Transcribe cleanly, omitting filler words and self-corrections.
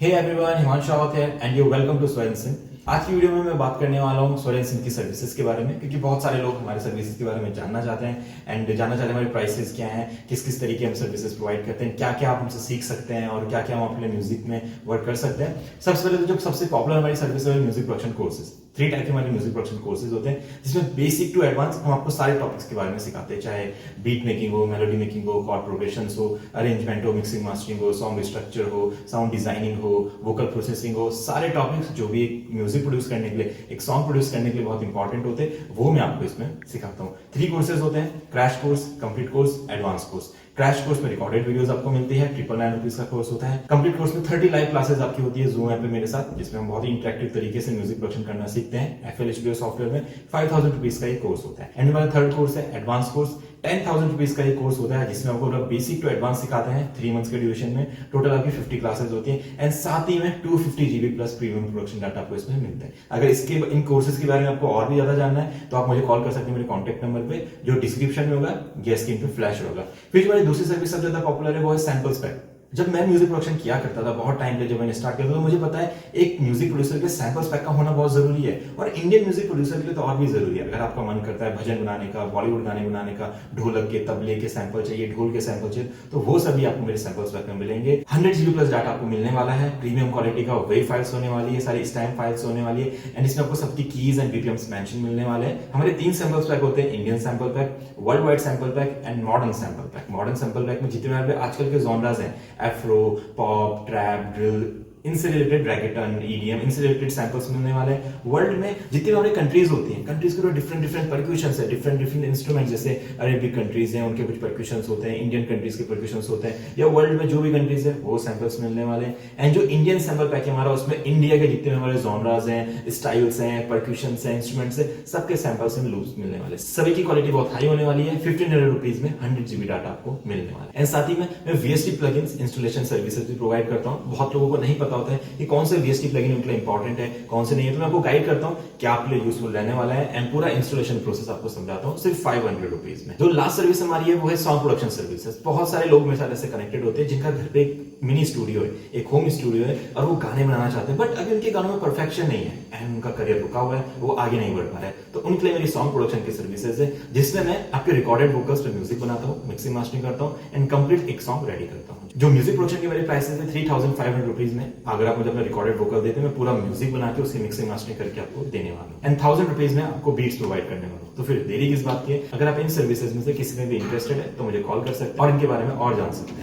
Hey everyone, Himanshu Rawat है and you welcome to स्वयं। आज की वीडियो में मैं बात करने वाला हूँ स्वयं की सर्विसेज के बारे में, क्योंकि बहुत सारे लोग हमारे सर्विसेज के बारे में जानना चाहते हैं एंड जानना चाहते हैं हमारे प्राइसेस क्या हैं, किस किस तरीके हम सर्विसेज प्रोवाइड करते हैं, क्या क्या आप हमसे सीख सकते हैं और क्या क्या हम अपने म्यूजिक में वर्क कर सकते हैं। सबसे पहले तो जो सबसे पॉपुलर हमारी सर्विस है म्यूजिक प्रोडक्शन कोर्सेज। 3 टाइप के हमारे म्यूजिक प्रोडक्शन कोर्सेज होते हैं, जिसमें बेसिक टू एडवांस हम आपको सारे टॉपिक्स के बारे में सिखाते हैं, चाहे बीट मेकिंग हो, मेलोडी मेकिंग हो, कॉर्ड प्रोग्रेशन हो, अरेंजमेंट हो, मिक्सिंग मास्टरिंग हो, सॉन्ग स्ट्रक्चर हो, साउंड डिजाइनिंग हो, वोकल प्रोसेसिंग हो, सारे टॉपिक्स जो भी एक म्यूजिक प्रोड्यूस करने के लिए, एक सॉन्ग प्रोड्यूस करने के लिए बहुत इंपॉर्टेंट होते हैं, वो मैं आपको इसमें सिखाता हूँ। 3 कोर्सेज होते हैं, crash course, complete course, advance course. Crash course में रिकॉर्डेड वीडियोस आपको मिलती है, 999 रुपीज का कोर्स होता है। कंप्लीट कोर्स में 30 लाइव क्लासेस आपकी होती है जूम ऐप पे मेरे साथ, जिसमें हम बहुत ही इंटरेक्टिव तरीके से म्यूजिक प्रोडक्शन करना सीखते हैं। FL HBO सॉफ्टवेयर में 5000 रुपीज का एक कोर्स होता है। एंड हमारा थर्ड कोर्स है एडवांस कोर्स, 10,000 रुपीज का एक कोर्स होता है, जिसमें आपको बेसिक टू एडवांस सिखाते हैं 3 मंथ्स के ड्यूरेशन में। टोटल आपकी 50 क्लासेस होती हैं एंड साथ ही में 250 GB plus premium production data आपको इसमें मिलता है। अगर इसके इन कोर्सेज के बारे में आपको और भी ज्यादा जानना है तो आप मुझे कॉल कर सकते हैं मेरे कॉन्टैक्ट नंबर पे, जो डिस्क्रिप्शन में होगा या स्क्रीन पे फ्लैश होगा। फिर हमारी दूसरी सर्विस सबसे ज्यादा पॉपुलर है वो है सैंपल्स पैक। जब मैं म्यूजिक प्रोडक्शन किया करता था बहुत टाइम पहले, जब मैंने स्टार्ट किया था, तो मुझे पता है एक म्यूजिक प्रोड्यूसर के सैंपल्स पैक का होना बहुत जरूरी है, और इंडियन म्यूजिक प्रोड्यूसर के लिए तो और भी जरूरी है। अगर आपका मन करता है भजन बनाने का, बॉलीवुड गाने बनाने का, ढोलक के, तबले के सैंपल चाहिए, ढोल के सैंपल चाहिए, तो वो सभी आपको मेरे सैंपल्स पैक में मिलेंगे। 100 GB प्लस डाटा आपको मिलने वाला है, प्रीमियम क्वालिटी का वेव फाइल्स होने वाली है, सारी स्टैम्प फाइल्स होने वाली है, एंड इसमें आपको सबकी कीज एंड बीपीएम्स मेंशन मिलने वाले हैं। हमारे 3 सैंपल्स पैक होते हैं, Indian sample pack, world wide sample pack and modern sample pack. Modern sample pack में जितने आजकल के जॉनरास हैं, एफ्रो, पॉप, ट्रैप, ड्रिल, इनसे रिलेटेड रैकेटन, ईडीएम, इनसे रिलेटेड सैंपल्स मिलने वाले हैं। वर्ल्ड में जितनी हमारी कंट्रीज होती हैं, कंट्रीज के डिफरेंट परक्यूशंस है, डिफरेंट इंस्ट्रूमेंट्स, जैसे अरेबिक कंट्रीज हैं उनके कुछ परक्यूशंस होते हैं, इंडियन कंट्रीज के परक्यूशंस होते हैं, या वर्ल्ड में जो भी कंट्रीज है वो सैंपल्स मिलने वाले हैं। एंड जो इंडियन सैंपल पैक है हमारा, उसमें इंडिया के जितने हमारे जॉनरास हैं, स्टाइल्स हैं, परक्यूशंस हैं, इंस्ट्रूमेंट्स हैं, सबके सैंपल्स एंड लूप्स मिलने वाले। सभी की क्वालिटी बहुत हाई होने वाली है। 1500 रुपीज में 100 GB डाटा आपको मिलने वाला है। एंड साथ ही में मैं VST प्लगइन्स इंस्टॉलेशन सर्विसेज भी प्रोवाइड करता हूँ। बहुत लोगों को नहीं पता होता है कि कौन से VST प्लगइन उनके लिए इंपॉर्टेंट है, कौन से नहीं है, तो मैं आपको गाइड करता हूं क्या आपके लिए यूजफुल रहने वाला है, एंड पूरा इंस्टॉलेशन प्रोसेस आपको समझाता हूं सिर्फ 500 रुपीज में। जो लास्ट सर्विस हमारी है वो है सॉन्ग प्रोडक्शन सर्विसेज। बहुत सारे लोग मेरे साथ ऐसे कनेक्टेड होते हैं जिनका घर पे एक मिनी स्टूडियो है, एक होम स्टूडियो है, और वो गाने बनाना चाहते हैं, बट अभी उनके गानों में परफेक्शन नहीं है एंड उनका करियर रुका हुआ है, वो आगे नहीं बढ़ पा रहा है। तो उनके लिए मेरी सॉन्ग प्रोडक्शन की सर्विसेज है, जिसमें मैं आपके रिकॉर्डेड वोकल्स पे म्यूजिक बनाता हूँ, मिक्सिंग मास्टरिंग करता हूँ एंड कंप्लीट एक सॉन्ग रेडी करता हूँ। जो म्यूजिक प्रोडक्शन के मेरे प्राइसेस है 3500 रुपीज में। अगर आप मुझे अपना रिकॉर्डेड वोकल देते हैं, मैं पूरा म्यूजिक बना के उसकी मिक्सिंग मास्टरिंग करके आपको देने वाला हूँ, एंड 1000 रुपीज में आपको बीट्स प्रोवाइड करने वाला हूँ। तो फिर देरी किस बात की है? अगर आप इन सर्विसेज में से किसी में भी इंटरेस्टेड है तो मुझे कॉल कर सकते हैं और इनके बारे में और जान सकते हैं।